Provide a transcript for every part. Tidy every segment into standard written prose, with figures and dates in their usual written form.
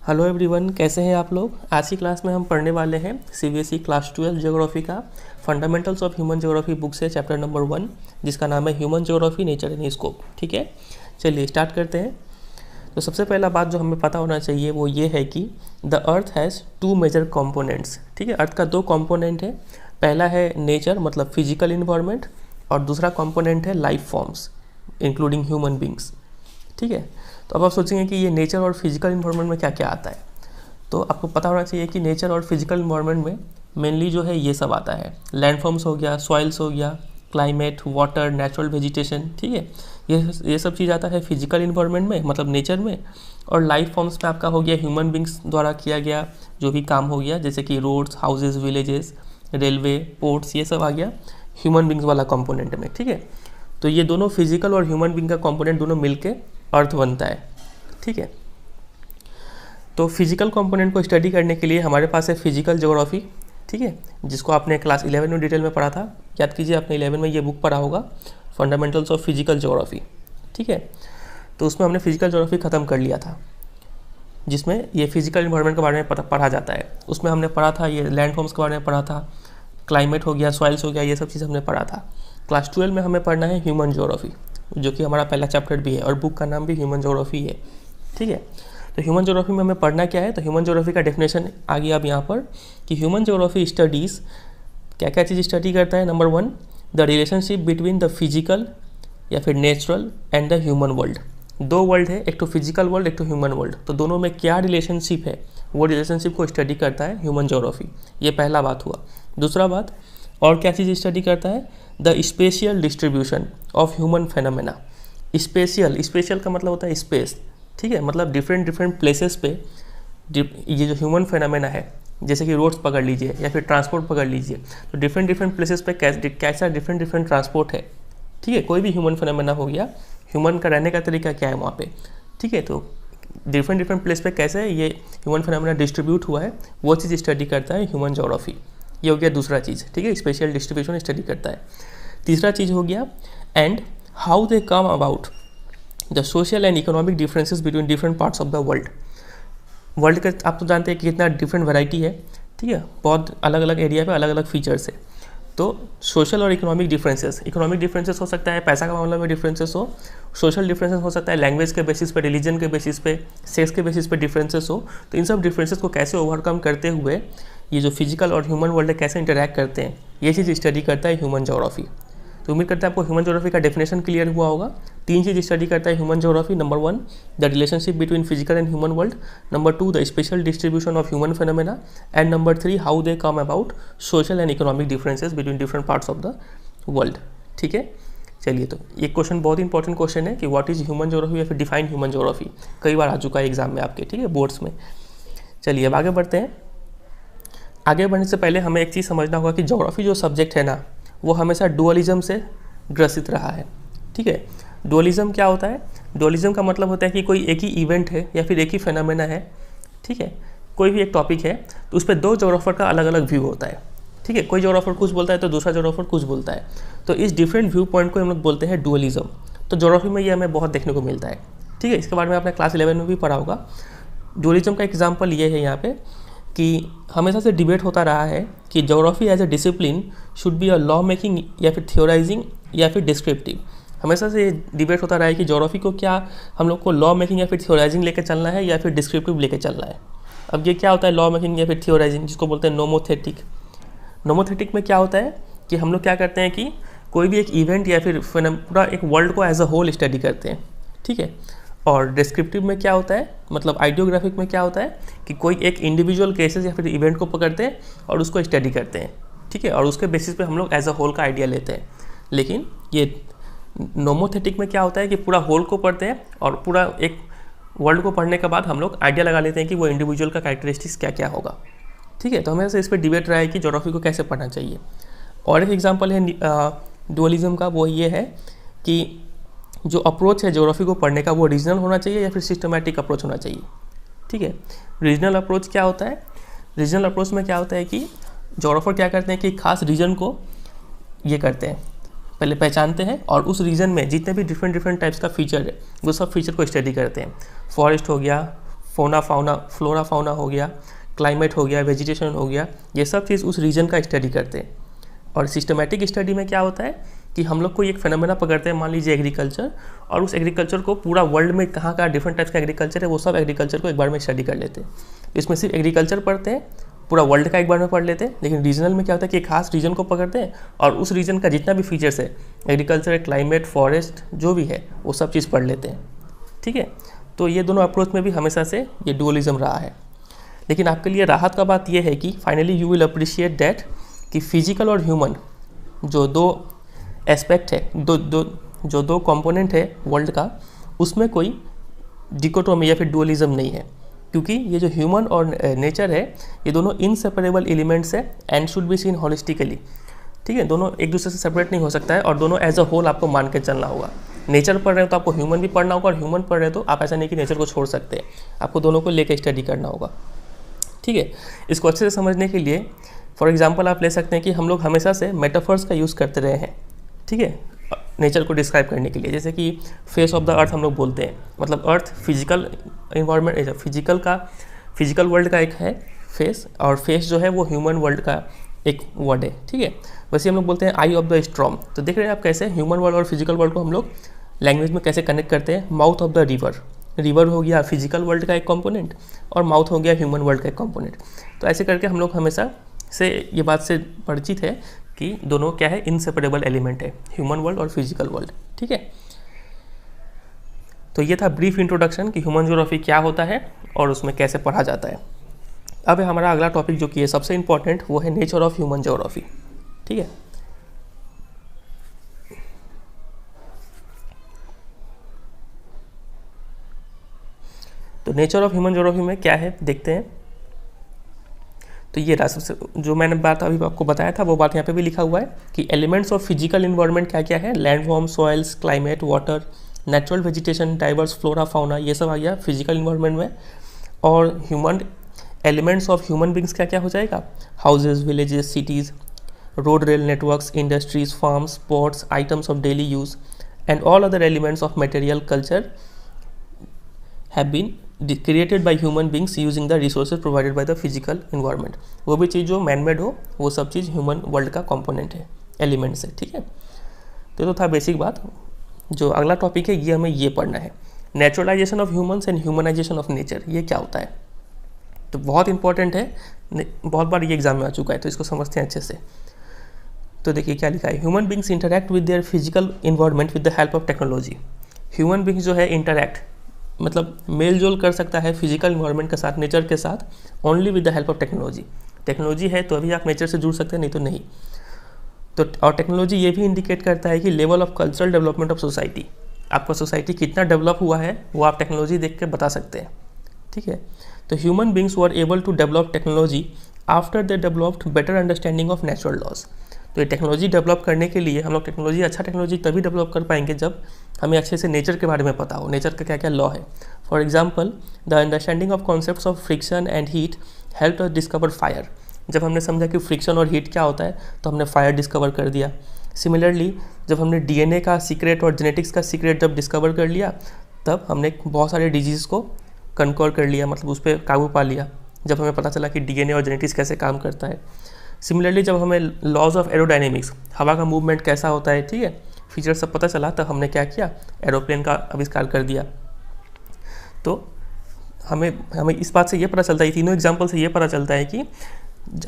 Hello everyone, कैसे हैं आप लोग। आज की क्लास में हम पढ़ने वाले हैं सीबीएसई क्लास 12 ज्योग्राफी का fundamentals of human geography book से चैप्टर नंबर 1, जिसका नाम है human geography nature and scope. ठीक है, चलिए स्टार्ट करते हैं। तो सबसे पहला बात जो हमें पता होना चाहिए वो ये है कि the earth has 2 major components. ठीक है, अर्थ का 2 कॉम्पोनेंट है। पहला है नेचर मतलब फिजिकल इन्वायरमेंट, और दूसरा कॉम्पोनेंट है life forms including human beings. ठीक है, तो अब आप सोचेंगे कि ये नेचर और फिजिकल इन्वायरमेंट में क्या क्या आता है। तो आपको पता होना चाहिए कि नेचर और फिजिकल इन्वायरमेंट में मेनली जो है ये सब आता है। लैंडफॉर्म्स हो गया, सॉइल्स हो गया, क्लाइमेट, वाटर, नेचुरल वेजिटेशन। ठीक है, ये सब चीज़ आता है फिजिकल इन्वायरमेंट में मतलब नेचर में। और लाइफ फॉर्म्स में आपका हो गया ह्यूमन बींग्स द्वारा किया गया जो भी काम हो गया, जैसे कि roads, houses, villages, railway, ports, ये सब आ गया ह्यूमन बींग्स वाला कंपोनेंट में। ठीक है, तो ये दोनों फिजिकल और ह्यूमन बींग का कंपोनेंट दोनों मिलके अर्थ बनता है। ठीक है, तो फिजिकल कंपोनेंट को स्टडी करने के लिए हमारे पास है फिजिकल ज्योग्राफी। ठीक है, जिसको आपने क्लास 11 में डिटेल में पढ़ा था। याद कीजिए, आपने 11 में ये बुक पढ़ा होगा, फंडामेंटल्स ऑफ फिजिकल ज्योग्राफी। ठीक है, तो उसमें हमने फिजिकल ज्योग्राफी ख़त्म कर लिया था, जिसमें ये फिजिकल इन्वायरमेंट के बारे में पढ़ा जाता है। उसमें हमने पढ़ा था ये लैंडफॉर्म्स के बारे में पढ़ा था, क्लाइमेट हो गया, सॉइल्स हो गया, ये सब चीज़ हमने पढ़ा था। क्लास 12 में हमें पढ़ना है ह्यूमन ज्योग्राफी, जो कि हमारा पहला चैप्टर भी है और बुक का नाम भी ह्यूमन ज्योग्राफी है। ठीक है, तो ह्यूमन ज्योग्राफी में हमें पढ़ना क्या है। तो ह्यूमन ज्योग्राफी का डेफिनेशन आ गया अब यहाँ पर कि ह्यूमन ज्योग्राफी स्टडीज़ क्या क्या चीज़ स्टडी करता है। Number 1, the relationship between the physical या फिर natural and the human world. 2 world है, एक तो फिजिकल वर्ल्ड, एक तो ह्यूमन वर्ल्ड। तो दोनों में क्या रिलेशनशिप है, वो रिलेशनशिप को स्टडी करता है ह्यूमन ज्योग्राफी। ये पहला बात हुआ। दूसरा बात, और क्या चीज़ स्टडी करता है, the spatial distribution of human phenomena. Spatial का मतलब होता है स्पेस। ठीक है, मतलब डिफरेंट प्लेसेस पे ये जो ह्यूमन फेनोमेना है, जैसे कि रोड्स पकड़ लीजिए या फिर ट्रांसपोर्ट पकड़ लीजिए, तो डिफरेंट प्लेसेस पे कैसा डिफरेंट ट्रांसपोर्ट है। ठीक है, कोई भी ह्यूमन फेनोमेना हो गया, ह्यूमन का रहने का तरीका क्या है वहाँ पे। ठीक है, तो डिफरेंट प्लेस पे कैसे ये ह्यूमन फेनोमेना डिस्ट्रीब्यूट हुआ है, वो चीज़ स्टडी करता है ह्यूमन ज्योग्राफी। ये हो गया दूसरा चीज़। ठीक है, स्पेशल डिस्ट्रीब्यूशन स्टडी करता है। तीसरा चीज़ हो गया and how they come about the social and economic differences between different parts of the world का आप तो जानते हैं कि कितना डिफरेंट वैरायटी है। ठीक है, बहुत अलग अलग एरिया पे अलग अलग फीचर्स है। तो सोशल और इकोनॉमिक डिफरेंसेस हो सकता है, पैसा का मामला में डिफरेंसेस हो। सोशल डिफरेंसेस हो सकता है लैंग्वेज के बेसिस पे, रिलीजन के बेसिस पे, सेक्स के बेसिस पे डिफरेंसेस हो। तो इन सब डिफरेंसेस को कैसे ओवरकम करते हुए ये जो फिजिकल और ह्यूमन वर्ल्ड कैसे इंटरैक्ट करते हैं, ये चीज़ स्टडी करता है ह्यूमन ज्योग्राफी। तो उम्मीद करता है आपको ह्यूमन ज्योग्राफी का डेफिनेशन क्लियर हुआ होगा। 3 चीज़ स्टडी करता है human geography. Number 1, the relationship between physical and human world. Number 2, the special distribution of human phenomena. And number 3, how they come about social and economic differences between different parts of the world. ठीक है, चलिए, तो ये question बहुत important question है कि what is human geography या फिर डिफाइन ह्यूमन ज्योग्राफी। कई बार आ चुका है एग्जाम में आपके। ठीक है, बोर्ड्स में। चलिए अब आगे बढ़ते हैं। आगे बढ़ने से पहले हमें एक चीज़ समझना होगा कि ज्योग्राफी जो सब्जेक्ट है ना, वो हमेशा डुअलिज्म से ग्रसित रहा है। ठीक है, डुअलिज्म क्या होता है? डुअलिज्म का मतलब होता है कि कोई एक ही इवेंट है या फिर एक ही फेनोमेना है। ठीक है, कोई भी एक टॉपिक है तो उस पर 2 ज्योग्राफर का अलग अलग व्यू होता है। ठीक है, कोई ज्योग्राफर कुछ बोलता है तो दूसरा ज्योग्राफर कुछ बोलता है। तो इस डिफरेंट व्यू पॉइंट को हम लोग बोलते हैं डुअलिज्म। तो ज्योग्राफी में ये हमें बहुत देखने को मिलता है। ठीक है, इसके बारे में आपने क्लास 11 में भी पढ़ा होगा। डुअलिज्म का एग्जाम्पल ये है यहाँ पे कि हमेशा से डिबेट होता रहा है कि geography as a discipline should be a law making या फिर थियोराइजिंग या फिर डिस्क्रिप्टिव। हमेशा से डिबेट होता रहा है कि ज्योग्राफी को क्या हम लोग को लॉ मेकिंग या फिर थियोराइजिंग लेकर चलना है या फिर डिस्क्रिप्टिव लेकर चलना है। अब ये क्या होता है लॉ मेकिंग या फिर थियोराइजिंग, जिसको बोलते हैं नोमोथेटिक। नोमोथेटिक में क्या होता है कि हम लोग क्या करते हैं कि कोई भी एक इवेंट या फिर पूरा एक वर्ल्ड को एज अ होल स्टडी करते हैं। ठीक है, और डिस्क्रिप्टिव में क्या होता है, मतलब आइडियोग्राफिक में क्या होता है कि कोई एक इंडिविजुअल केसेस या फिर इवेंट को पकड़ते हैं और उसको स्टडी करते हैं। ठीक है, और उसके बेसिस पे हम लोग एज अ होल का आइडिया लेते हैं। लेकिन ये नोमोथेटिक में क्या होता है कि पूरा होल को पढ़ते हैं और पूरा एक वर्ल्ड को पढ़ने के बाद हम लोग आइडिया लगा लेते हैं कि वो इंडिविजुअल का कैरेक्टरिस्टिक्स क्या क्या होगा। ठीक है, तो हमें इस पर डिबेट रहा है कि ज्योग्राफी को कैसे पढ़ना चाहिए। और एक एग्जाम्पल है डुअलिज्म का, वो ये है कि जो अप्रोच है ज्योग्राफी को पढ़ने का वो रीजनल होना चाहिए या फिर सिस्टमैटिक अप्रोच होना चाहिए। ठीक है, रीजनल अप्रोच क्या होता है? रीजनल अप्रोच में क्या होता है कि ज्योग्राफर क्या करते हैं कि खास रीजन को ये करते हैं, पहले पहचानते हैं और उस रीजन में जितने भी डिफरेंट टाइप्स का फीचर है वो सब फीचर को स्टडी करते हैं। फॉरेस्ट हो गया, फ्लोरा फाउना हो गया, क्लाइमेट हो गया, वेजिटेशन हो गया, ये सब चीज़ उस रीजन का स्टडी करते हैं। और सिस्टमेटिक स्टडी में क्या होता है कि हम लोग को एक फेनोमेना पकड़ते हैं, मान लीजिए एग्रीकल्चर, और उस एग्रीकल्चर को पूरा वर्ल्ड में कहाँ कहाँ डिफरेंट टाइप्स का एग्रीकल्चर है वो सब एग्रीकल्चर को एक बार में स्टडी कर लेते हैं। इसमें सिर्फ एग्रीकल्चर पढ़ते हैं, पूरा वर्ल्ड का एक बार में पढ़ लेते हैं। लेकिन रीजनल में क्या होता है कि एक खास रीजन को पकड़ते हैं और उस रीजन का जितना भी फीचर्स है, एग्रीकल्चर, क्लाइमेट, फॉरेस्ट, जो भी है वो सब चीज़ पढ़ लेते हैं। ठीक है, तो ये दोनों अप्रोच में भी हमेशा से ये डुअलिज्म रहा है। लेकिन आपके लिए राहत का बात यह है कि finally you will appreciate that कि फिजिकल और ह्यूमन जो दो एस्पेक्ट है, दो कंपोनेंट है वर्ल्ड का, उसमें कोई डिकोटोमी या फिर डुअलिज्म नहीं है। क्योंकि ये जो ह्यूमन और नेचर है ये दोनों इनसेपरेबल एलिमेंट्स है and should be seen holistically. ठीक है, दोनों एक दूसरे से सेपरेट नहीं हो सकता है और दोनों एज अ होल आपको मान के चलना होगा। नेचर पढ़ रहे हो तो आपको ह्यूमन भी पढ़ना होगा, और ह्यूमन पढ़ रहे हो तो आप ऐसा नहीं कि नेचर को छोड़ सकते हैं, आपको दोनों को लेकर स्टडी करना होगा। ठीक है, इसको अच्छे से समझने के लिए फॉर एग्जांपल आप ले सकते हैं कि हम लोग हमेशा से मेटाफर्स का यूज़ करते रहे हैं। ठीक है, नेचर को डिस्क्राइब करने के लिए, जैसे कि फेस ऑफ द अर्थ हम लोग बोलते हैं, मतलब अर्थ फिजिकल इन्वायरमेंट, फिजिकल वर्ल्ड का एक है फेस, और फेस जो है वो ह्यूमन वर्ल्ड का एक वर्ड है। ठीक है, वैसे हम लोग बोलते हैं आई ऑफ द स्टॉर्म। तो देख रहे हैं आप कैसे ह्यूमन वर्ल्ड और फिजिकल वर्ल्ड को हम लोग लैंग्वेज में कैसे कनेक्ट करते हैं। माउथ ऑफ द रिवर हो गया फिजिकल वर्ल्ड का एक कंपोनेंट, और माउथ हो गया ह्यूमन वर्ल्ड का एक कंपोनेंट। तो ऐसे करके हम लोग हमेशा से ये बात से परिचित है कि दोनों क्या है, इनसेपरेबल एलिमेंट है, ह्यूमन वर्ल्ड और फिजिकल वर्ल्ड। ठीक है, तो ये था ब्रीफ इंट्रोडक्शन कि ह्यूमन ज्योग्राफी क्या होता है और उसमें कैसे पढ़ा जाता है। अब हमारा अगला टॉपिक जो कि है सबसे इंपॉर्टेंट, वो है नेचर ऑफ ह्यूमन ज्योग्राफी। ठीक है, तो नेचर ऑफ ह्यूमन ज्योग्राफी में क्या है देखते हैं। तो ये सबसे जो मैंने बात अभी आपको बताया था वो बात यहाँ पे भी लिखा हुआ है कि एलिमेंट्स ऑफ फिजिकल इन्वायरमेंट क्या क्या है, land form, soils, climate, water, natural vegetation, diverse flora fauna, ये सब आ गया फिजिकल इन्वायरमेंट में। और human elements of human beings क्या क्या हो जाएगा, houses, villages, cities, road rail networks, industries, farms, ports, items of daily use and all other elements of material culture have been created by human beings using the resources provided by the physical environment. वो भी चीज़ जो manmade हो वो सब चीज़ human world का component है, elements है। ठीक है, तो था बेसिक बात। जो अगला टॉपिक है ये हमें ये पढ़ना है, naturalisation of humans and humanisation of nature. ये क्या होता है, तो बहुत इंपॉर्टेंट है, बहुत बार ये एग्जाम में आ चुका है, तो इसको समझते हैं अच्छे से। तो देखिए क्या लिखा है, human beings interact with their physical environment with the help of technology. Human beings जो है इंटरैक्ट मतलब मेल जोल कर सकता है फिजिकल इन्वायरमेंट के साथ, नेचर के साथ, only with the help of technology. Technology है तो अभी आप नेचर से जुड़ सकते हैं, नहीं तो नहीं। तो और टेक्नोलॉजी ये भी इंडिकेट करता है कि level of cultural development of society, आपका सोसाइटी कितना डेवलप हुआ है वो आप टेक्नोलॉजी देख के बता सकते हैं। ठीक है, तो human beings were able to develop technology after they developed better understanding of natural laws. तो ये टेक्नोलॉजी डेवलप करने के लिए हम लोग अच्छा टेक्नोलॉजी तभी डेवलप कर पाएंगे जब हमें अच्छे से नेचर के बारे में पता हो, नेचर का क्या क्या लॉ है। For example the understanding of concepts of friction and heat help us discover fire. जब हमने समझा कि फ्रिक्शन और हीट क्या होता है तो हमने फायर डिस्कवर कर दिया। सिमिलरली जब हमने डीएनए का सीक्रेट और जेनेटिक्स का सीक्रेट जब डिस्कवर कर लिया तब हमने बहुत सारे डिजीज़ को कंट्रोल कर लिया, मतलब उस पर काबू पा लिया, जब हमें पता चला कि डीएनए और जेनेटिक्स कैसे काम करता है। सिमिलरली जब हमें लॉज ऑफ एरोडायनेमिक्स, हवा का मूवमेंट कैसा होता है, ठीक है, फीचर सब पता चला, तब हमने क्या किया, एरोप्लेन का आविष्कार कर दिया। तो हमें इस बात से ये पता चलता है, तीनों एग्जाम्पल से ये पता चलता है कि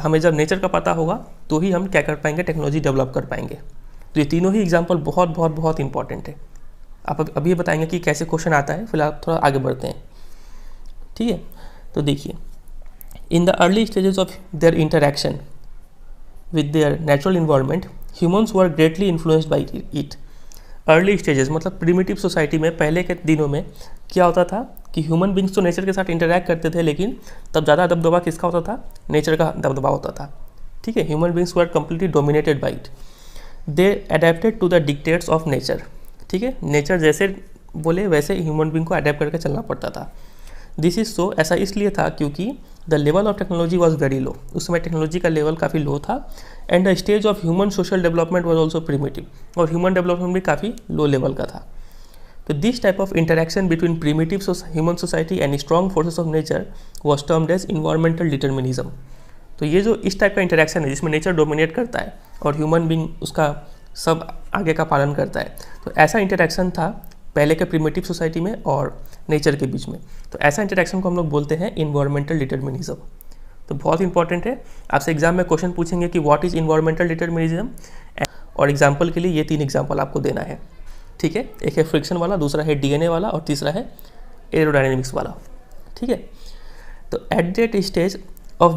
हमें जब नेचर का पता होगा तो ही हम क्या कर पाएंगे, टेक्नोलॉजी डेवलप कर पाएंगे। तो ये तीनों ही एग्जाम्पल बहुत बहुत बहुत इंपॉर्टेंट है। आप अभी बताएंगे कि कैसे क्वेश्चन आता है, फिलहाल थोड़ा आगे बढ़ते हैं। ठीक है, तो देखिए, in the early stages of their interaction with their natural environment, humans were greatly influenced by it. Early stages मतलब प्रिमिटिव सोसाइटी में पहले के दिनों में क्या होता था कि ह्यूमन बींग्स तो नेचर के साथ इंटरैक्ट करते थे, लेकिन तब ज़्यादा दबदबा किसका होता था, नेचर का दबदबा होता था। ठीक है, human beings were completely dominated by it. They adapted to the dictates of nature. ठीक है, नेचर जैसे बोले वैसे ह्यूमन बींग को अडेप्ट करके चलना पड़ता था। दिस इज सो, ऐसा इसलिए था क्योंकि the level of technology was very low. उस समय टेक्नोलॉजी का लेवल काफ़ी लो था। And the stage of human social development was also primitive, और ह्यूमन डेवलपमेंट भी काफ़ी लो लेवल का था। तो this type of interaction between primitive human society and strong forces of nature was termed as environmental determinism. तो ये जो इस टाइप का इंटरेक्शन है जिसमें नेचर डोमिनेट करता है और ह्यूमन बींग उसका सब आगे का पालन करता है, तो ऐसा इंटरेक्शन था पहले के प्रिमिटिव सोसाइटी में और नेचर के बीच में। तो ऐसा इंटरेक्शन को हम लोग बोलते हैं इन्वायरमेंटल डिटर्मिनिज्म। तो बहुत इंपॉर्टेंट है, आपसे एग्जाम में क्वेश्चन पूछेंगे कि व्हाट इज इन्वायरमेंटल डिटर्मिनिज्म, और एग्जाम्पल के लिए ये 3 एग्जाम्पल आपको देना है, ठीक है। एक है फ्रिक्शन वाला, दूसरा है डीएनए वाला और तीसरा है एरोडायनेमिक्स वाला, ठीक है। तो at that stage of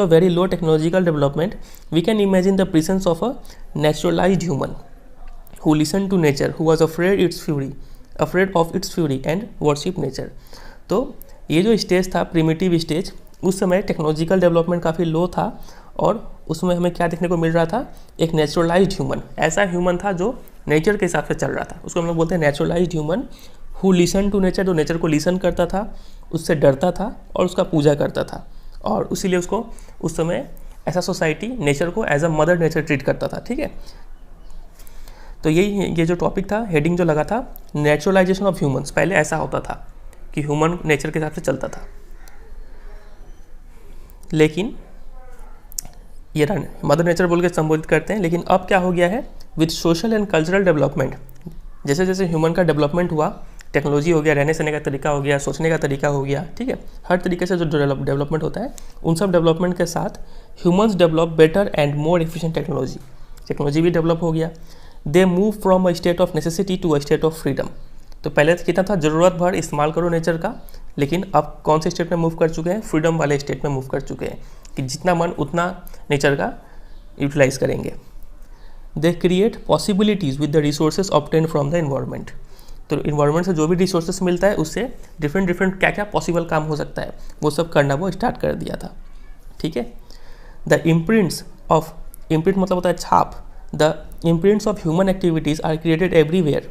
very low technological development we can imagine the presence of a naturalised human who listened to nature, who was afraid of its fury and worship nature। तो ये जो stage था primitive stage, उस समय technological development काफ़ी low था और उसमें हमें क्या देखने को मिल रहा था, एक नेचुरलाइज्ड ह्यूमन, ऐसा ह्यूमन था जो नेचर के हिसाब से चल रहा था, उसको हम लोग बोलते हैं naturalised human who listen to nature, जो नेचर को लिसन करता था, उससे डरता था और उसका पूजा करता था, और इसीलिए उसको उस समय ऐसा सोसाइटी नेचर को as a mother nature treat करता था, ठीक है। तो ये जो टॉपिक था, हेडिंग जो लगा था नेचुरलाइजेशन ऑफ ह्यूमंस, पहले ऐसा होता था कि ह्यूमन नेचर के हिसाब से चलता था, लेकिन ये मदर नेचर बोल के संबोधित करते हैं। लेकिन अब क्या हो गया है, with social and cultural development, जैसे जैसे ह्यूमन का डेवलपमेंट हुआ, टेक्नोलॉजी हो गया, रहने सहने का तरीका हो गया, सोचने का तरीका हो गया, ठीक है, हर तरीके से जो डेवलपमेंट होता है, उन सब डेवलपमेंट के साथ humans develop better and more efficient technology भी डेवलप हो गया। They move from a state of necessity to a state of freedom. तो पहले तो कितना था, ज़रूरत भर इस्तेमाल करो नेचर का, लेकिन अब कौन से स्टेट में मूव कर चुके हैं, फ्रीडम वाले स्टेट में मूव कर चुके हैं कि जितना मन उतना नेचर का यूटिलाइज करेंगे। They create possibilities with the resources obtain from the environment. तो इन्वायरमेंट से जो भी रिसोर्सेज मिलता है उससे डिफरेंट क्या क्या पॉसिबल काम हो सकता है, वो सब करना वो स्टार्ट कर दिया था, ठीक है। द इम्प्रिंट्स मतलब होता है छाप, the imprints of human activities are created everywhere.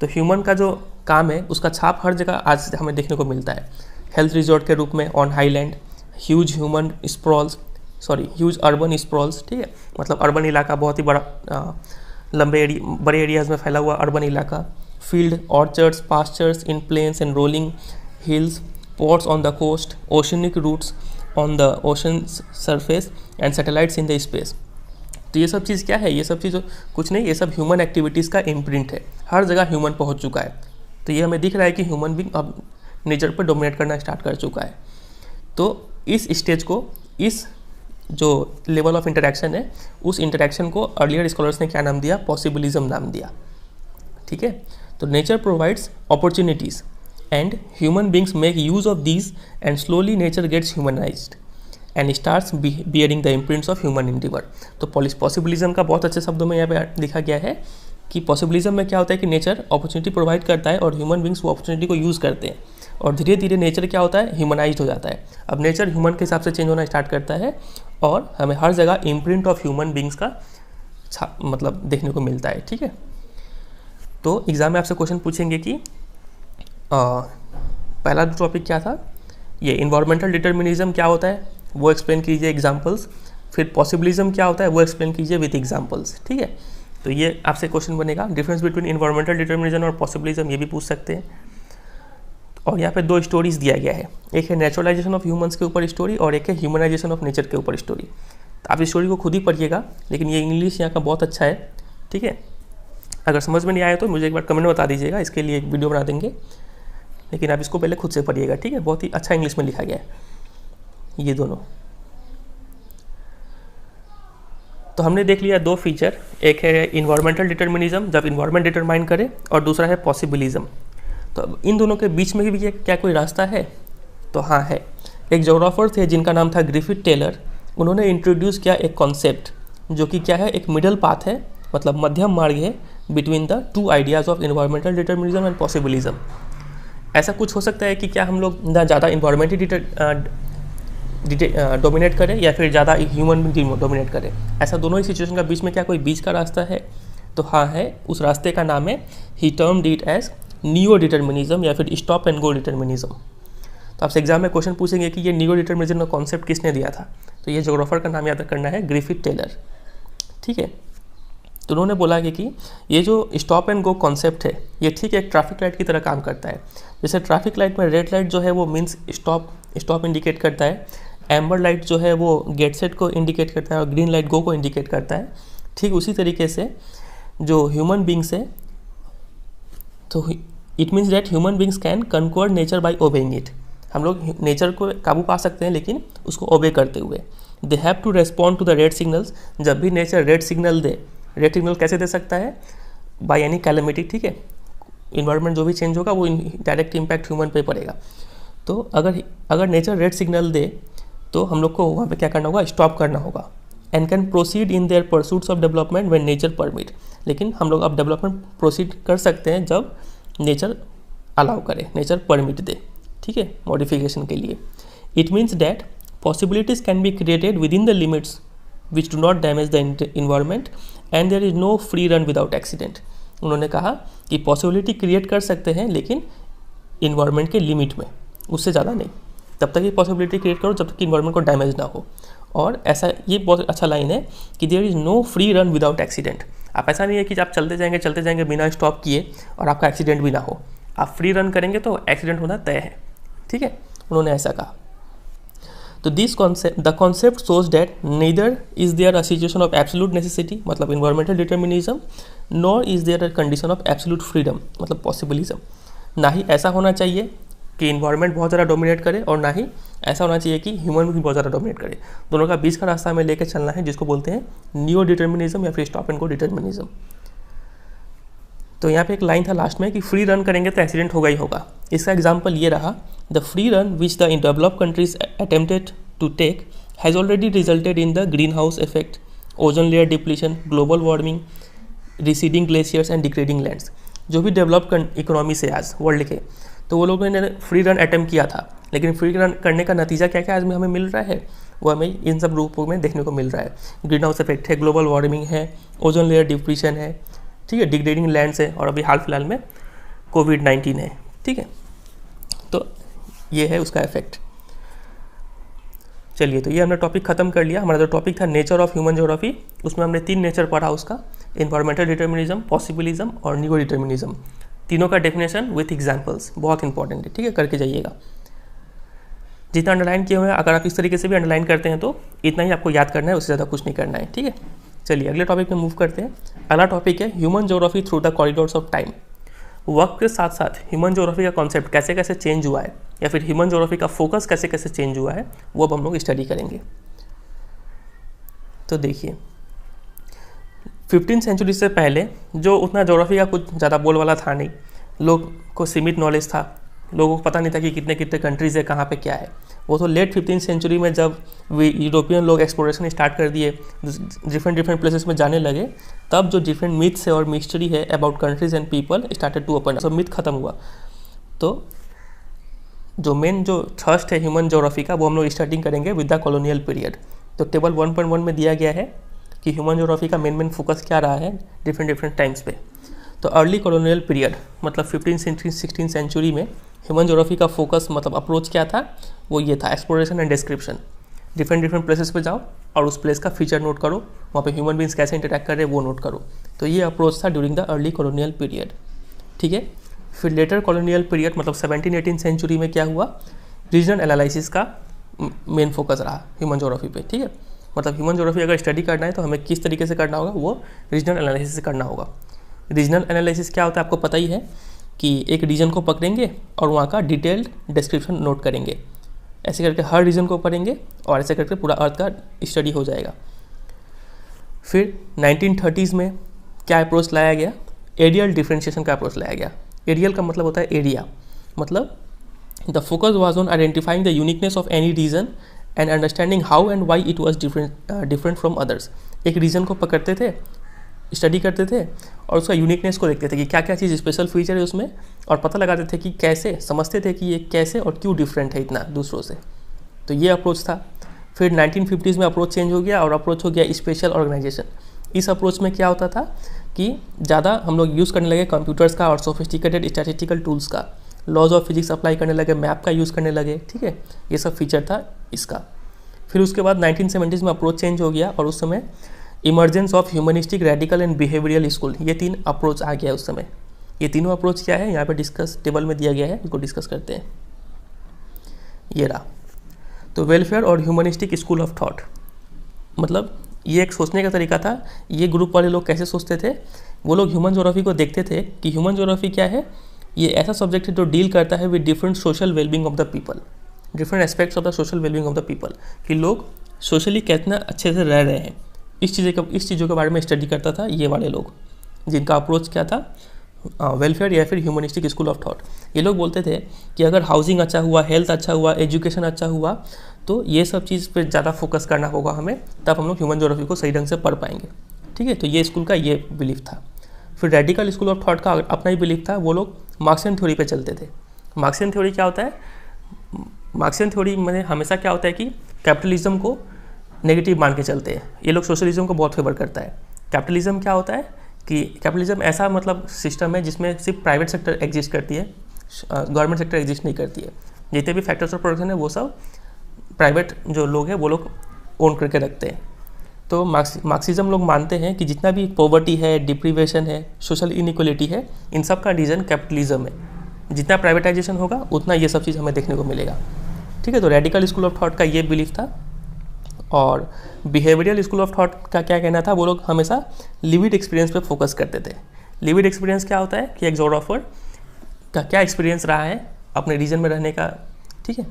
तो ह्यूमन का जो काम है उसका छाप हर जगह आज हमें देखने को मिलता है। हेल्थ रिजॉर्ट के रूप में ऑन हाईलैंड, ह्यूज अर्बन स्प्रॉल्स, ठीक है, मतलब अर्बन इलाका, बहुत ही बड़ा बड़े एरियाज़ में फैला हुआ अर्बन इलाका, field orchards, pastures in plains and rolling hills, ports on the coast, oceanic routes on the ocean surface and satellites in the space. तो ये सब चीज़ क्या है, ये सब चीज़ कुछ नहीं, ये सब ह्यूमन एक्टिविटीज़ का इम्प्रिंट है, हर जगह ह्यूमन पहुंच चुका है। तो ये हमें दिख रहा है कि ह्यूमन भी अब नेचर पर डोमिनेट करना स्टार्ट कर चुका है। तो इस स्टेज को, इस जो लेवल ऑफ इंटरेक्शन है, उस इंटरेक्शन को अर्लियर स्कॉलर्स ने क्या नाम दिया, पॉसिबिलिज्म नाम दिया, ठीक है। तो nature provides opportunities and human beings make use of these and slowly nature gets humanised and starts bearing the imprints of human endeavour. तो पॉसिबिलिज्म का बहुत अच्छे शब्दों में यहाँ पे लिखा गया है कि पॉसिबिलिज्म में क्या होता है कि नेचर अपॉर्चुनिटी प्रोवाइड करता है और ह्यूमन बींग्स वो अपॉर्चुनिटी को यूज़ करते हैं, और धीरे धीरे नेचर क्या होता है, ह्यूमनाइज्ड हो जाता है। अब नेचर ह्यूमन के हिसाब से चेंज होना स्टार्ट करता है और हमें हर जगह इम्प्रिंट ऑफ ह्यूमन बींग्स का मतलब देखने को मिलता है, ठीक है। तो एग्जाम में आपसे क्वेश्चन पूछेंगे कि पहला टॉपिक क्या था, ये इन्वायरमेंटल डिटर्मिनिज्म क्या होता है वो एक्सप्लेन कीजिए एग्जाम्पल्स, फिर पॉसिबिलिज्म क्या होता है वो एक्सप्लेन कीजिए विद एग्जाम्पल्स, ठीक है। तो ये आपसे क्वेश्चन बनेगा, डिफरेंस बिटवीन इन्वायरमेंटल डिटर्मिनिज्म और पॉसिबिलिज्म, ये भी पूछ सकते हैं। और यहाँ पे 2 स्टोरीज दिया गया है, एक है नेचुरलाइजेशन ऑफ ह्यूमंस के ऊपर स्टोरी और एक है ह्यूमनाइजेशन ऑफ नेचर के ऊपर स्टोरी। तो आप इस स्टोरी को खुद ही पढ़िएगा, लेकिन ये इंग्लिश यहाँ का बहुत अच्छा है, ठीक है। अगर समझ में नहीं आया तो मुझे एक बार कमेंट में बता दीजिएगा, इसके लिए एक वीडियो बना देंगे, लेकिन आप इसको पहले खुद से पढ़िएगा, ठीक है। बहुत ही अच्छा इंग्लिश में लिखा गया है ये दोनों। तो हमने देख लिया 2 फीचर, एक है इन्वायरमेंटल डिटर्मिनिज्म जब इन्वायरमेंट डिटरमाइन करे, और दूसरा है पॉसिबिलिज्म। तो अब इन दोनों के बीच में भी क्या कोई रास्ता है, तो हाँ है। एक जोग्राफर थे जिनका नाम था ग्रिफिथ टेलर, उन्होंने इंट्रोड्यूस किया एक कॉन्सेप्ट जो कि क्या है, एक मिडल पाथ है, मतलब मध्यम मार्ग है between the 2 ideas of environmental determinism and possibilism. ऐसा कुछ हो सकता है कि क्या हम लोग ना ज़्यादा इन्वायरमेंट डोमिनेट करें या फिर ज़्यादा ह्यूमन बीइंग डोमिनेट करें, ऐसा दोनों ही सिचुएशन का बीच में क्या कोई बीच का रास्ता है, तो हाँ है। उस रास्ते का नाम है, he termed it as neo determinism या फिर स्टॉप एंड गो डिटर्मिनिज्म। तो आपसे एग्जाम में क्वेश्चन पूछेंगे कि ये नियो डिटर्मिनिज्म का कॉन्सेप्ट किसने दिया था, तो ये जोग्राफर का नाम याद करना है, ग्रिफिथ टेलर, ठीक है। तो उन्होंने बोला कि ये जो स्टॉप एंड गो कॉन्सेप्ट है ये ठीक एक ट्रैफिक लाइट की तरह काम करता है। जैसे ट्रैफिक लाइट में रेड लाइट जो है वो मीन्स स्टॉप इंडिकेट करता है, एम्बर लाइट जो है वो गेट सेट को इंडिकेट करता है और ग्रीन लाइट गो को इंडिकेट करता है। ठीक उसी तरीके से जो ह्यूमन बींग्स है, तो it means that human beings can conquer nature by obeying it. हम लोग नेचर को काबू पा सकते हैं लेकिन उसको ओबे करते हुए। They have to respond to the red signals. जब भी नेचर रेड सिग्नल दे, रेड सिग्नल कैसे दे सकता है? बाय एनी कैलेमिटी, ठीक है। इन्वायरमेंट जो भी चेंज होगा वो डायरेक्ट इम्पैक्ट ह्यूमन पे पड़ेगा। तो अगर नेचर रेड सिग्नल दे तो हम लोग को वहाँ पे क्या करना होगा? स्टॉप करना होगा। And can proceed in their pursuits of development when nature permit. लेकिन हम लोग अब डेवलपमेंट प्रोसीड कर सकते हैं जब नेचर अलाउ करे, नेचर परमिट दे, ठीक है, मॉडिफिकेशन के लिए। It means that possibilities can be created within the limits which do not damage the environment and there is no free run without accident. उन्होंने कहा कि पॉसिबिलिटी क्रिएट कर सकते हैं लेकिन इन्वायरमेंट के लिमिट में, उससे ज़्यादा नहीं। तब तक ये पॉसिबिलिटी क्रिएट करो जब तक कि इन्वायरमेंट को डैमेज ना हो। और ऐसा, ये बहुत अच्छा लाइन है कि there is no free run without accident. आप ऐसा नहीं है कि आप चलते जाएंगे बिना स्टॉप किए और आपका एक्सीडेंट भी ना हो। आप फ्री रन करेंगे तो एक्सीडेंट होना तय है, ठीक है। उन्होंने ऐसा कहा। तो the concept shows that neither is there a situation of absolute necessity, मतलब environmental determinism, nor is there a condition of absolute freedom, मतलब पॉसिबिलिज्म। ना ही ऐसा होना चाहिए कि इन्वायरमेंट बहुत ज़्यादा डोमिनेट करे और ना ही ऐसा होना चाहिए कि ह्यूमन भी बहुत ज़्यादा डोमिनेट करे। दोनों का बीच का रास्ता हमें लेकर चलना है, जिसको बोलते हैं नियो डिटर्मिनिज्म या फिर स्टॉप एंड गो डिटर्मिनिज्म। तो यहाँ पे एक लाइन था लास्ट में कि फ्री रन करेंगे तो एक्सीडेंट होगा ही होगा। इसका एग्जाम्पल ये रहा, the free run which the developed countries attempted to take has already resulted in the green house effect, ozone layer depletion, global warming, receding glaciers and degrading lands. जो भी developed economy से आज world के, तो वो लोगों ने free run attempt किया था, लेकिन फ्री रन करने का नतीजा क्या क्या आज में हमें मिल रहा है, वो हमें इन सब रूपों में देखने को मिल रहा है। ग्रीन हाउस इफेक्ट है, ग्लोबल वार्मिंग है, ओजोन लेयर डिप्लीशन है, ठीक है, डिग्रेडिंग लैंड्स है, और अभी हाल फिलहाल में कोविड-19 है, ठीक है। तो ये है उसका इफेक्ट। चलिए, तो ये हमने टॉपिक खत्म कर लिया। हमारा जो टॉपिक था नेचर ऑफ ह्यूमन ज्योग्राफी, उसमें हमने 3 नेचर पढ़ा उसका, इन्वायरमेंटल डिटर्मिनिज्म, पॉसिबिलिज्म और नियो डिटर्मिनिज्म। तीनों का डेफिनेशन विथ एग्जाम्पल्स बहुत इंपॉर्टेंट है, ठीक है, करके जाइएगा। जितना अंडरलाइन किए हुए हैं, अगर आप इस तरीके से भी अंडरलाइन करते हैं तो इतना ही आपको याद करना है, उससे ज़्यादा कुछ नहीं करना है, ठीक है। चलिए अगले टॉपिक में मूव करते हैं। अगला टॉपिक है human geography through the corridors of time. वक्त के साथ साथ ह्यूमन ज्योग्राफी का कॉन्सेप्ट कैसे कैसे चेंज हुआ है, या फिर ह्यूमन ज्योग्राफी का फोकस कैसे कैसे चेंज हुआ है, वो अब हम लोग स्टडी करेंगे। तो देखिए, 15वीं सेंचुरी से पहले जो उतना ज्योग्राफी का कुछ ज़्यादा बोलवाला था नहीं, लोग को सीमित नॉलेज था, लोगों को पता नहीं था कि कितने कितने कंट्रीज़ है, कहाँ पे क्या है। वो तो लेट 15वीं सेंचुरी में जब यूरोपियन लोग एक्सप्लोरेशन स्टार्ट कर दिए, डिफरेंट प्लेसेस में जाने लगे, तब जो डिफरेंट मिथ्स है और मिस्ट्री है about countries and people started to open, सब मिथ खत्म हुआ। तो जो मेन जो थर्स्ट है ह्यूमन ज्योग्राफी का, वो हम लोग स्टार्टिंग करेंगे विद द कॉलोनियल पीरियड। तो टेबल 1.1 में दिया गया है कि ह्यूमन ज्योग्राफी का मेन फोकस क्या रहा है डिफरेंट टाइम्स पे। तो अर्ली कॉलोनियल पीरियड मतलब 15वीं-16वीं सेंचुरी में ह्यूमन ज्योग्राफी का फोकस मतलब अप्रोच क्या था, वो ये था, exploration and description. Different places पे जाओ और उस प्लेस का फीचर नोट करो, वहाँ पे ह्यूमन बींग्स कैसे इंटरेक्ट कर रहे हैं वो नोट करो। तो ये अप्रोच था during the early colonial period, ठीक है। फिर लेटर कॉलोनियल पीरियड मतलब 17वीं-18वीं सेंचुरी में क्या हुआ, रीजनल एनालिसिस का मेन फोकस रहा ह्यूमन ज्योग्राफी पे, ठीक है। मतलब ह्यूमन ज्योग्राफी अगर स्टडी करना है तो हमें किस तरीके से करना होगा, वो रीजनल एनालिसिस से करना होगा। रीजनल एनालिसिस क्या होता है आपको पता ही है कि एक रीजन को पकड़ेंगे और वहाँ का डिटेल्ड डिस्क्रिप्शन नोट करेंगे, ऐसे करके हर रीजन को पढ़ेंगे और ऐसे करके पूरा अर्थ का स्टडी हो जाएगा। फिर 1930s में क्या अप्रोच लाया गया, एरियल डिफ्रेंशिएशन का अप्रोच लाया गया। एरियल का मतलब होता है एरिया, मतलब the focus was on identifying the uniqueness of any region and understanding how and why it was different from others. एक रीजन को पकड़ते थे, स्टडी करते थे और उसका यूनिकनेस को देखते थे कि क्या क्या चीज़ स्पेशल फीचर है उसमें, और पता लगाते थे कि कैसे, समझते थे कि ये कैसे और क्यों डिफरेंट है इतना दूसरों से। तो ये अप्रोच था। फिर 1950s में अप्रोच चेंज हो गया और अप्रोच हो गया स्पेशल ऑर्गेनाइजेशन। इस अप्रोच में क्या होता था कि ज़्यादा हम लोग यूज़ करने लगे कंप्यूटर्स का और सोफिस्टिकेटेड स्टैटिस्टिकल टूल्स का, लॉज ऑफ फिजिक्स अप्लाई करने लगे, मैप का यूज़ करने लगे, ठीक है। ये सब फीचर था इसका। फिर उसके बाद 1970s में अप्रोच चेंज हो गया और उस समय emergence of humanistic, radical and behavioural school, ये 3 अप्रोच आ गया उस समय। ये तीनों अप्रोच क्या है यहाँ पे डिस्कस टेबल में दिया गया है, इसको डिस्कस करते हैं। ये रहा। तो वेलफेयर और ह्यूमनिस्टिक स्कूल ऑफ थॉट, मतलब ये एक सोचने का तरीका था। ये ग्रुप वाले लोग कैसे सोचते थे, वो लोग ह्यूमन ज्योग्राफी को देखते थे कि ह्यूमन ज्योग्राफी क्या है, ये ऐसा सब्जेक्ट है जो डील करता है with different social wellbeing of the people, different aspects of the social wellbeing of the people, कि लोग सोशली कितना अच्छे से रह रहे हैं, इस चीज़ों के बारे में स्टडी करता था ये वाले लोग, जिनका अप्रोच क्या था, वेलफेयर या फिर ह्यूमनिस्टिक स्कूल ऑफ थॉट। ये लोग बोलते थे कि अगर हाउसिंग अच्छा हुआ, हेल्थ अच्छा हुआ, एजुकेशन अच्छा हुआ, तो ये सब चीज़ पे ज़्यादा फोकस करना होगा हमें, तब हम लोग ह्यूमन ज्योग्राफी को सही ढंग से पढ़ पाएंगे। ठीक है, तो ये स्कूल का ये बिलीफ था। फिर रेडिकल स्कूल ऑफ थॉट का अपना ही बिलीफ था, वो लोग मार्क्सियन थ्योरी पे चलते थे। मार्क्सियन थ्योरी क्या होता है, मार्क्सियन थ्योरी में हमेशा क्या होता है कि कैपिटलिज्म को नेगेटिव मान के चलते हैं, ये लोग सोशलिज्म को बहुत फेवर करता है। कैपिटलिज्म क्या होता है कि कैपिटलिज्म ऐसा मतलब सिस्टम है जिसमें सिर्फ प्राइवेट सेक्टर एग्जिस्ट करती है, गवर्नमेंट सेक्टर एग्जिस्ट नहीं करती है। जितने भी फैक्टर्स ऑफ प्रोडक्शन है वो सब प्राइवेट जो लोग हैं वो लोग ओन करके रखते हैं। तो मार्क्सिज्म लोग मानते हैं कि जितना भी पॉवर्टी है, डिप्रीवेशन है, सोशल इनइक्वलिटी है, इन सब का रीज़न कैपिटलिज्म है। जितना प्राइवेटाइजेशन होगा उतना ये सब चीज़ हमें देखने को मिलेगा। ठीक है, तो रेडिकल स्कूल ऑफ थॉट का ये बिलीफ था। और बिहेवियरल स्कूल ऑफ थॉट का क्या कहना था, वो लोग हमेशा लिविड एक्सपीरियंस पे फोकस करते थे। लिविड एक्सपीरियंस क्या होता है कि एक जोग्राफर का क्या एक्सपीरियंस रहा है अपने रीजन में रहने का, ठीक है,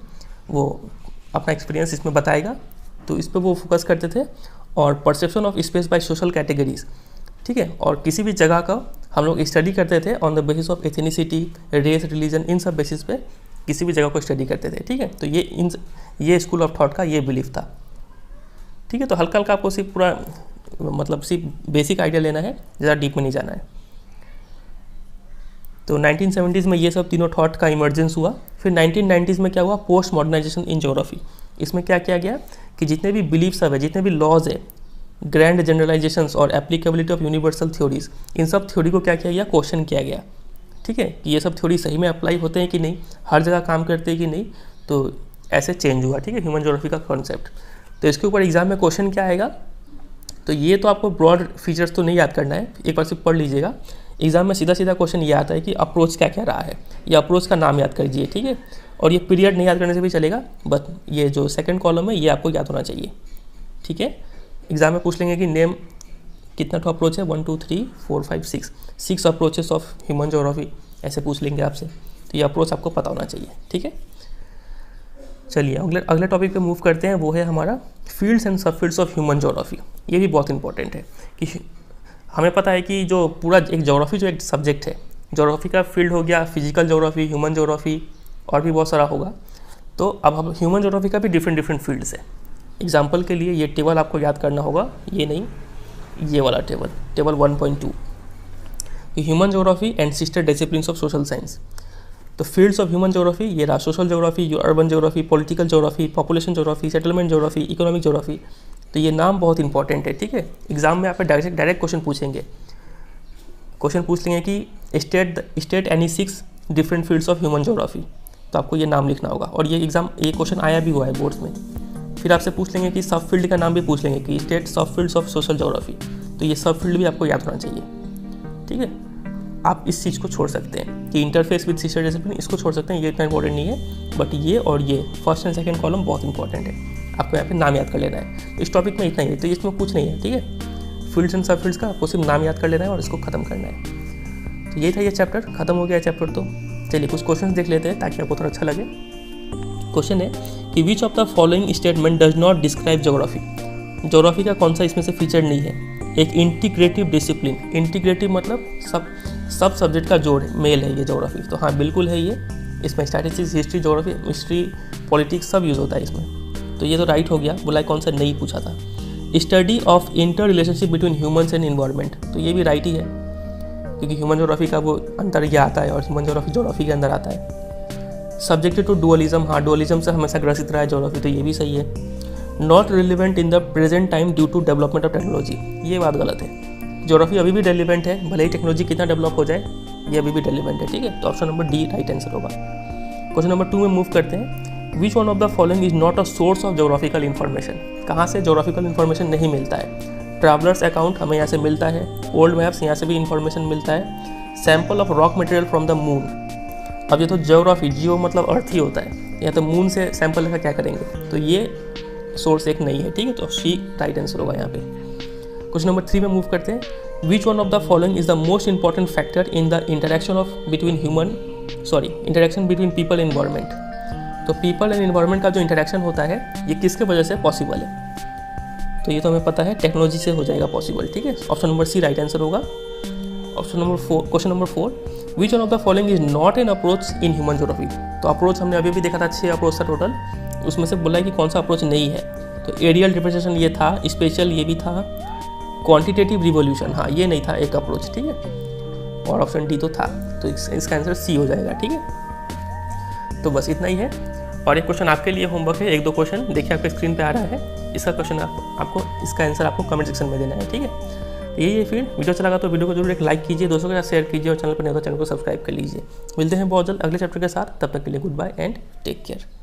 वो अपना एक्सपीरियंस इसमें बताएगा, तो इस पर वो फोकस करते थे। और perception of space by social categories, ठीक है, और किसी भी जगह का हम लोग स्टडी करते थे on the basis of ethnicity, race, religion, इन सब बेसिस पे किसी भी जगह को स्टडी करते थे। ठीक है, तो ये स्कूल ऑफ थॉट का ये बिलीफ था। ठीक है, तो हल्का हल्का आपको सिर्फ पूरा मतलब सिर्फ बेसिक आइडिया लेना है, ज़्यादा डीप में नहीं जाना है। तो 1970s में ये सब तीनों थॉट का इमर्जेंस हुआ। फिर 1990s में क्या हुआ, पोस्ट मॉडर्नाइजेशन इन ज्योग्राफी। इसमें क्या किया गया कि जितने भी बिलीफ्स सब है, जितने भी लॉज है, ग्रैंड जनरलाइजेशंस और एप्लीकेबिलिटी ऑफ यूनिवर्सल थ्योरीज, इन सब थ्योरी को क्या किया गया, क्वेश्चन किया गया। ठीक है, कि ये सब थ्योरी सही में अप्लाई होते हैं कि नहीं, हर जगह काम करते हैं कि नहीं, तो ऐसे चेंज हुआ। ठीक है, ह्यूमन ज्योग्राफी का कॉन्सेप्ट। तो इसके ऊपर एग्जाम में क्वेश्चन क्या आएगा, तो ये तो आपको ब्रॉड फीचर्स तो नहीं याद करना है, एक बार सिर्फ पढ़ लीजिएगा। एग्जाम में सीधा सीधा क्वेश्चन ये आता है कि अप्रोच क्या क्या रहा है, ये अप्रोच का नाम याद कर लीजिए। ठीक है, और ये पीरियड नहीं याद करने से भी चलेगा, बट ये जो सेकंड कॉलम है ये आपको याद होना चाहिए। ठीक है, एग्जाम में पूछ लेंगे कि नेम कितना तो अप्रोच है, 1 2 3 4 5 6 अप्रोचेस ऑफ ह्यूमन ज्योग्राफी, ऐसे पूछ लेंगे आपसे, तो ये अप्रोच आपको पता होना चाहिए। ठीक है, चलिए अगले टॉपिक पे मूव करते हैं, वो है हमारा फील्ड्स एंड सब फील्ड्स ऑफ ह्यूमन ज्योग्राफी। ये भी बहुत इंपॉर्टेंट है कि हमें पता है कि जो पूरा एक ज्योग्राफी जो एक सब्जेक्ट है, ज्योग्राफी का फील्ड हो गया फिजिकल ज्योग्राफी, ह्यूमन ज्योग्राफी और भी बहुत सारा होगा। तो अब हम ह्यूमन ज्योग्राफी का भी डिफरेंट फील्ड्स है। एग्जाम्पल के लिए ये टेबल आपको याद करना होगा, ये नहीं, ये वाला table 1.2, human geography and sister disciplines of social science. तो फील्ड्स ऑफ ह्यूमन ज्योग्राफी ये रहा, social geography, urban geography, political geography, population geography, settlement geography, economic geography. तो ये नाम बहुत इंपॉर्टेंट है। ठीक है, एग्जाम में आप डायरेक्ट क्वेश्चन पूछेंगे, क्वेश्चन पूछ लेंगे कि state any 6 different fields of human geography, तो आपको ये नाम लिखना होगा। और ये क्वेश्चन आया भी हुआ है बोर्ड्स में। फिर आपसे पूछ लेंगे कि सब फील्ड का नाम भी पूछ लेंगे कि स्टेट सब फील्ड्स ऑफ सोशल ज्योग्राफी, तो ये सब फील्ड भी आपको याद होना चाहिए। ठीक है, आप इस चीज़ को छोड़ सकते हैं कि इंटरफेस विद सिस्टर डिसिप्लिन, इसको छोड़ सकते हैं, ये इतना इंपॉर्टेंट नहीं है। बट ये और ये फर्स्ट एंड सेकंड कॉलम बहुत इंपॉर्टेंट है, आपको यहाँ पे नाम याद कर लेना है। इस टॉपिक में इतना ही है, तो इसमें कुछ नहीं है। ठीक है, फील्ड्स एंड सब फील्ड्स का आपको सिर्फ नाम याद कर लेना है और इसको खत्म करना है। तो ये था ये चैप्टर, खत्म हो गया चैप्टर। तो चलिए कुछ क्वेश्चन देख लेते हैं ताकि आपको थोड़ा अच्छा लगे। क्वेश्चन है कि which of the following statement does not describe geography. Geography का कौन सा इसमें से फीचर नहीं है। एक इंटीग्रेटिव डिसिप्लिन, इंटीग्रेटिव मतलब सब सब्जेक्ट का जोड़ मेल है ये ज्योग्राफी, तो हाँ बिल्कुल है ये। इसमें statistics, history, geography, history, politics सब यूज़ होता है इसमें, तो ये तो राइट हो गया। बोला कौन सा नहीं पूछा था। Study of inter relationship between humans and environment, तो ये भी राइट ही है क्योंकि ह्यूमन ज्योग्राफी का वो अंतर ये आता है और ह्यूमन ज्योग्राफी के अंदर आता है। सब्जेक्टेड टू डुअलिज्म, हाँ डुअलिज्म से हमेशा ग्रसित रहा है ज्योग्राफी, तो ये भी सही है। Not relevant in the present time due to development of technology, ये बात गलत है। ज्योग्राफी अभी भी रेलिवेंट है, भले ही टेक्नोलॉजी कितना डेवलप हो जाए, ये अभी भी रेलिवेंट है। ठीक है, तो option number D right answer होगा। क्वेश्चन नंबर 2 में मूव करते हैं। विच one of the following is not a source of geographical information, कहाँ से ज्योग्राफिकल इन्फॉर्मेशन नहीं मिलता है। ट्रैवलर्स अकाउंट हमें यहाँ से मिलता है, ओल्ड मैप्स यहाँ से भी इंफॉर्मेशन मिलता है, sample of rock material from the moon. अब ये तो ज्योग्राफी, जियो मतलब अर्थ ही होता है, या तो मून से सैंपल लेकर क्या करेंगे, तो ये सोर्स एक नहीं है, ठीक है। तो सी राइट आंसर होगा यहाँ पे। क्वेश्चन नंबर 3 में मूव करते हैं। विच one of the following is the most important factor in the interaction between people and environment. तो पीपल एंड एनवायरमेंट का जो इंटरेक्शन होता है ये किसके वजह से पॉसिबल है, तो ये तो हमें पता है टेक्नोलॉजी से हो जाएगा पॉसिबल, ठीक है। Option number C right answer होगा। Option number 4, question number 4, which one of the following is not an approach in human geography. तो अप्रोच हमने अभी भी देखा था, 6 अप्रोच था टोटल, उसमें से बोला है कि कौन सा अप्रोच नहीं है। तो एरियल रिप्रेजेंटेशन ये था, स्पेशल ये भी था, क्वांटिटेटिव रिवोल्यूशन हाँ ये नहीं था एक अप्रोच, ठीक है। और ऑप्शन डी तो था, तो इसका आंसर सी हो जाएगा, ठीक है। तो बस इतना ही है। और एक क्वेश्चन आपके लिए होमवर्क है, 1-2 क्वेश्चन देखिए आपके स्क्रीन पे आ रहा है, इसका क्वेश्चन आपको इसका आंसर आपको कमेंट सेक्शन में देना है, ठीक है। तो यही है, फिर वीडियो अच्छा लगा तो वीडियो को जरूर एक लाइक कीजिए, दोस्तों के साथ शेयर कीजिए, और चैनल पर नहीं तो चैनल को सब्सक्राइब कर लीजिए। मिलते हैं बहुत जल्द अगले चैप्टर के साथ, तब तक के लिए goodbye and take care.